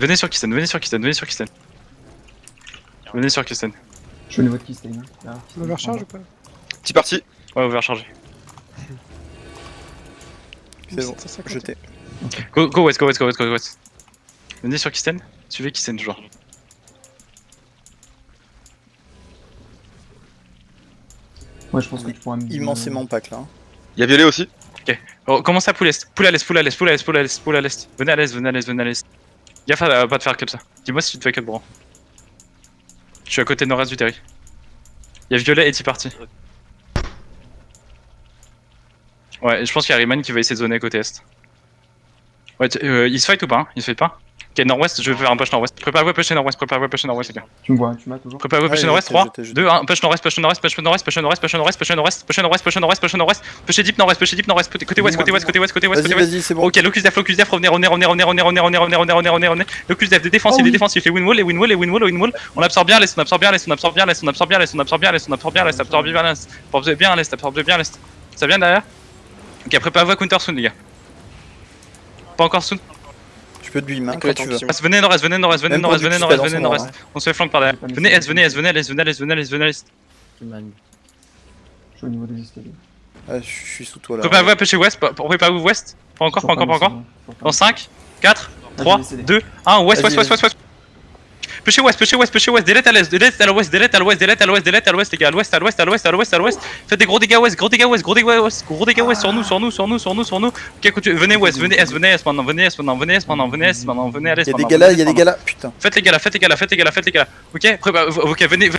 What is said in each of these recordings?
Venez sur Kisten, venez sur Kisten, venez sur Kisten. Venez sur Kisten. Je suis au niveau de Kisten. On overcharge ou pas? Petit parti. Ouais, overchargé. C'est bon, 750. jeté. Go west, go west, go west, go west. Venez sur Kisten, suivez Kisten toujours. Ouais, je pense que tu pourras me. Immensément pack là. Y'a violet aussi. Oh, commencez à pull est, pull à l'est, pull à l'est, pull à l'est, pull à l'est, pull à l'est. Venez à l'est, venez à l'est, venez à l'est. Gaffe à pas te faire comme ça. Dis-moi si tu te fais cut bro. Je suis à côté nord-est du terri. Y'a violet et Tea Party. Ouais, je pense qu'il y a Rayman qui va essayer de zoner côté est. Ouais, il se fight ou pas hein? Il se fight pas? Ok, nord-ouest, je vais faire un push nord-ouest. Préparez-vous à pusher nord-ouest, préparez-vous à pusher nord-ouest les gars. Tu me vois, tu m'as toujours. Préparez-vous à pusher Ouais, nord-ouest, jeté, 3, jeté. 2, 1, push nord-ouest, push nord-ouest, push nord-ouest, push nord-ouest, push nord-ouest, push nord-ouest, push nord-ouest, push nord-ouest, push nord-ouest, pusher deep nord-ouest, pusher deep nord-ouest, côté ouest, côté ouest, côté ouest, côté ouest, côté Vas-y, ouest. vas-y, c'est bon. Ok, locus def, revenez, revenez. Locus def, des défensifs, les win wall, les win wall, les win wall, les win wall. On absorbe bien l'est, on absorbe bien l'est, on absorbe bien l'est, on absorbe bien l'est, on absorbe bien l'est, on absorbe bien l'est, absorbe bien l'est, absorbe bien l'est, absorbe bien l'est. Ça vient derrière? Ok, préparez-vous à counter soon les gars. Pas encore soon. Tu peux de lui, main Avec quand le tu veux. temps Venez nord-est, venez nord-est, venez Même nord-est, pour du venez spell nord-est, en venez ce nord-est. moment, On se fait flank par derrière. Venez est, venez est, venez à l'est, venez à l'est, venez à l'est, venez à l'est. Je suis au niveau des escaliers. Ah, je suis sous toi là. Préparez-vous à pêcher ouest, préparez-vous ouest. Pas encore, pas encore, pas encore. Dans 5, 4, 3, 2, 1, ouest, ouest, ouest, ouest, ouest. Pêchez ouest, délette à l'est, délette à l'ouest, délette à l'ouest, délette à l'ouest, délette à l'ouest, les gars, à l'ouest, à l'ouest, à l'ouest, à l'ouest, à l'ouest. Faites des gros dégâts ouest, gros dégâts ouest, gros dégâts ouest, gros dégâts ouest sur nous, sur nous, sur nous, sur nous, sur nous. Ok, venez ouest, venez est, venez est maintenant, venez est maintenant, venez est maintenant, venez est maintenant, venez à l'est. Y'a des gars là, y'a des gars là, putain. Faites les gars là, faites les gars là, faites les gars là, faites les gars là. Ok, ok, venez.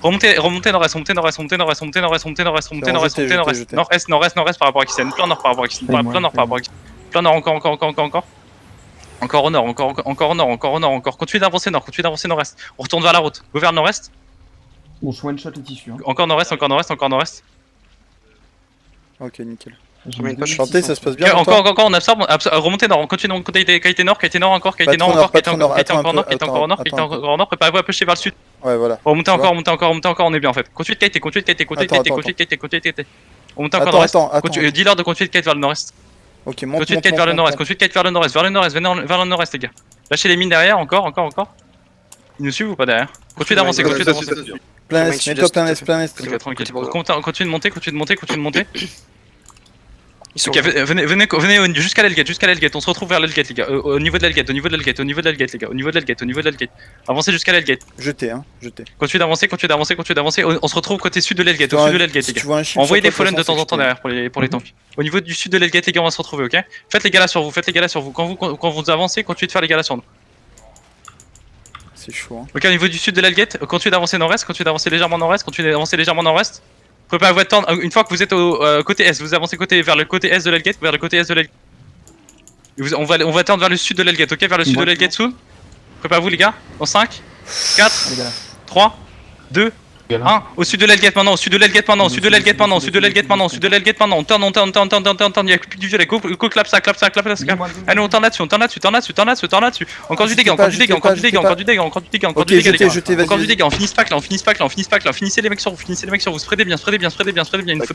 Remontez nord-est, remontez nord-est, remontez nord-est, remontez nord-est, remontez nord-est, remontez nord-est, remontez nord-est, nord-est, nord-est, nord-est par rapport à Kisten, plein nord par rapport à Kisten, plein nord par rapport à Kisten, plein nord encore. Encore au nord, encore au nord, encore au nord, encore. Continuez d'avancer nord, continuez d'avancer nord-est. On retourne vers la route. Go vers le nord-est. Bon, je one shot les tissus. Encore nord-est, encore nord-est, encore nord-est. Ok, nickel. J'ai pas chanté, ça se passe bien. Encore, on absorbe, remontez nord, on continue, on qualité nord encore, qualité nord encore, qualité encore nord, qualité encore nord, qualité encore nord, préparez-vous à pêcher vers le sud. Ouais, voilà. Remontez encore, on est bien en fait. Continue de qualité, continue de qualité. On monte encore nord-est. Dis-leur de continuer de qualité vers le nord-est. Ok, monte, Continue de quête vers le nord-est, continue de quête vers le nord-est, venez vers le nord-est les gars. Lâchez les mines derrière, encore. Ils nous suivent ou pas derrière? Continuez d'avancer, continuez d'avancer. Plein est, mets-toi plein est. Tranquille. Continue de monter. Ok, venez jusqu'à l'Elgate, on se retrouve vers l'Elgate les gars, au niveau de l'Elgate, les gars, avancez jusqu'à l'Elgate. Jeté. Continuez d'avancer, on se retrouve côté sud de l'Elgate, les gars. Envoyez des followns de temps en temps derrière pour les tanks. Au niveau du sud de l'Elgate les gars, on va se retrouver, ok? Faites les gars là sur vous, quand vous avancez, continuez de faire les gars là sur nous. C'est chaud. Ok, au niveau du sud de l'Elgate, continuez d'avancer nord-est, continuez d'avancer légèrement nord-est. Préparez-vous à attendre, une fois que vous êtes au côté est, vous avancez vers le côté est de l'Elgate, On va attendre vers le sud de l'Elgate, ok? Vers le sud de l'Elgate soon. Préparez-vous les gars, dans 5, 4, 3, 2, 1, au sud de l'Elgate maintenant, on tourne, il y a plus du violet, go clap ça. Allez, on tourne là-dessus. Encore du dégât, on finit pack là, finissez les mecs sur vous, spreadez bien, il nous faut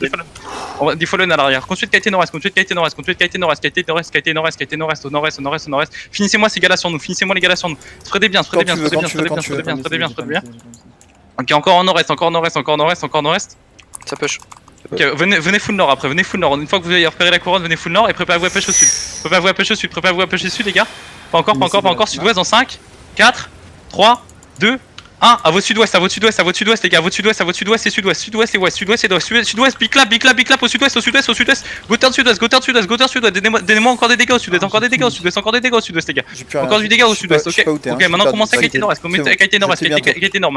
des follow à l'arrière. Continuez de qualité nord-est, au nord-est. Finissez-moi ces gars là sur nous, spreadez bien. Ok, encore en nord-est. Ça push. Ok, venez full nord après, Une fois que vous avez repéré la couronne, venez full nord et préparez-vous à pêcher au sud. Préparez-vous à pêcher sud les gars. Pas encore. Sud-ouest dans 5, 4, 3, 2, 1. À votre sud-ouest les gars. À votre sud-ouest et sud-ouest. Sud-ouest et ouest. Sud-ouest, big clap au sud-ouest. Go turn sud-ouest. Donnez-moi encore des dégâts au sud-ouest. Les gars. Encore du dégât au sud-ouest, ok. Ok, maintenant commencez à qualité nord-est. Qualité nord.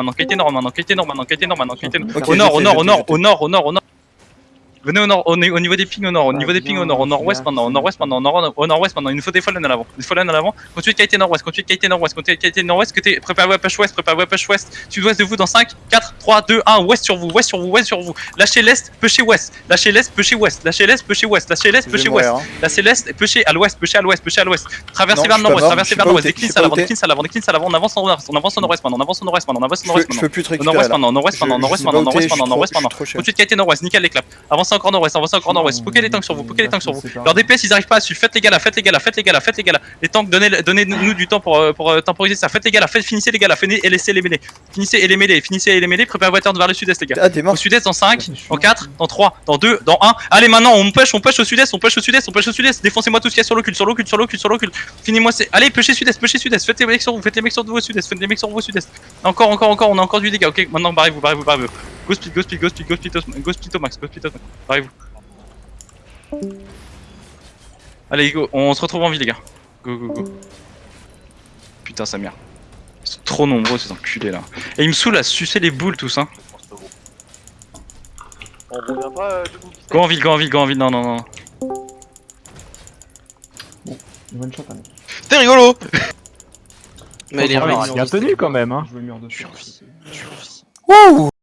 Au nord. Venez au nord, au niveau des pings au nord, au nord-ouest maintenant, il nous faut des follows à l'avant, continuez de qualité nord-ouest, préparez-vous à push ouest, sud-ouest de vous dans 5, 4, 3, 2, 1, ouest sur vous, lâchez l'est, pushez ouest, lâchez l'est, pushez ouest, lâchez l'est, pushez à l'ouest, traversez vers le nord-ouest, décline à l'avant, on avance au nord-ouest maintenant, Je peux plus te récupérer là. nord-ouest maintenant, continuez de qualité nord-ouest, nickel les claps, avancez encore nord-ouest, avancez encore nord-ouest. Poké les tanks sur vous, poké les tanks sur vous. Leur DPS ils arrivent pas à suivre, faites les gars là, faites les gars là, faites les gars là, faites les gars là. Les tanks, donnez-nous du temps pour temporiser ça. Faites les gars là, finissez les gars là, et laissez les mêlées. Finissez et les mêlées, préparez votre turn vers le sud-est les gars. Ah, t'es Au mort. sud-est dans 5, dans 4, dans 3, dans 2, dans 1. Allez maintenant on push au sud-est, défoncez-moi tout ce qu'il y a sur l'ocul. Finis-moi c'est. Allez, pêchez sud-est, faites les mecs sur vous, faites les mecs sur vous au sud-est, Encore, on a encore du dégât, ok, maintenant barrez-vous. Go speed au max, barrez-vous. Allez go, on se retrouve en vie les gars. Go. Putain sa mère. Ils sont trop nombreux ces enculés là. Et ils me saoulent à sucer les boules tous hein. On revient pas du coup. Go en ville, non. One shot, allez. C'était rigolo. Mais il est Ah, vraiment il bien tenu quand même, hein. Je veux le mur dessus. Je suis en vie. Wouh.